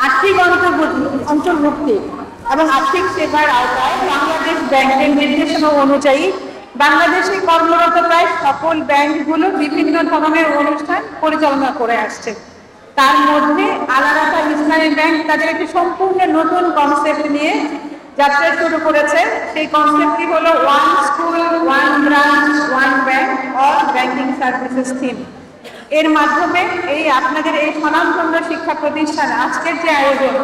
আর্থিক অন্তর্ভুক্তি এবং আর্থিক সেবার আওতায় বাংলাদেশ ব্যাংকের নির্দেশনা অনুযায়ী বাংলাদেশে কর্মরত প্রায় সকল ব্যাংকগুলো বিভিন্ন ধরনের অনুষ্ঠান পরিচালনা করে আসছে। তার মধ্যে আল আরাফাহ ইসলামী ব্যাংক তাদের একটি সম্পূর্ণ নতুন কনসেপ্ট নিয়ে যাত্রা শুরু করেছে। সেই কনসেপ্টটি হলো one school, one branch, one bank or banking services theme. এর মাধ্যমে আপনাদের এই স্বনামধন্য শিক্ষা প্রতিষ্ঠান আজকের যে আয়োজন,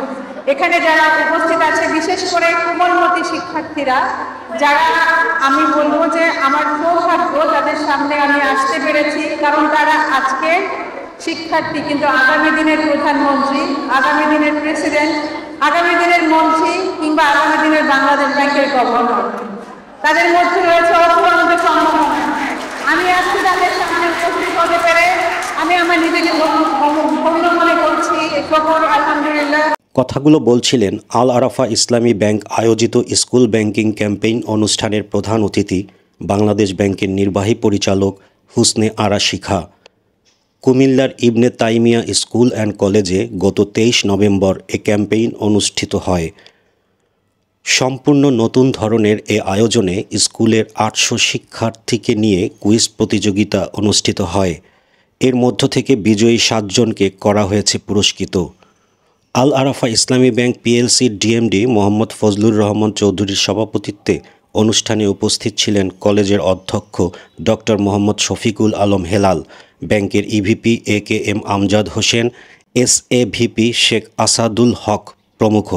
এখানে যারা উপস্থিত আছে বিশেষ করে কোমলমতি শিক্ষার্থীরা, যারা আমি বলবো যে আমার সৌভাগ্য যাদের সামনে আমি আসতে পেরেছি, কারণ তারা আজকে শিক্ষার্থী কিন্তু আগামী দিনের প্রধানমন্ত্রী, আগামী দিনের প্রেসিডেন্ট, আগামী দিনের মন্ত্রী কিংবা আগামী দিনের বাংলাদেশ ব্যাংকের গভর্নর। তাদের মধ্যে রয়েছে অফুরন্ত সম্ভাবনা। আমি আজকে তাদের সামনে উপস্থিত হতে পেরে আমি আমার নিজেকে ধন্য মনে করছি। আলহামদুলিল্লাহ। কথাগুলো বলছিলেন আল আরাফাহ ইসলামী ব্যাংক আয়োজিত স্কুল ব্যাংকিং ক্যাম্পেইন অনুষ্ঠানের প্রধান অতিথি বাংলাদেশ ব্যাংকের নির্বাহী পরিচালক হুসনে আরা শিখা। কুমিল্লার ইবনে তাইমিয়া স্কুল অ্যান্ড কলেজে গত 23 নভেম্বর এ ক্যাম্পেইন অনুষ্ঠিত হয়। সম্পূর্ণ নতুন ধরনের এ আয়োজনে স্কুলের 800 শিক্ষার্থীকে নিয়ে কুইজ প্রতিযোগিতা অনুষ্ঠিত হয়। এর মধ্য থেকে বিজয়ী 7 জনকে করা হয়েছে পুরস্কৃত। আল আরাফাহ ইসলামী ব্যাংক পিএলসির ডিএমডি মোহাম্মদ ফজলুর রহমান চৌধুরীর সভাপতিত্বে অনুষ্ঠানে উপস্থিত ছিলেন কলেজের অধ্যক্ষ ডক্টর মোহাম্মদ শফিকুল আলম হেলাল, ব্যাংকের ইভিপি এ কে এম আমজাদ হোসেন, এসএভিপি শেখ আসাদুল হক প্রমুখ।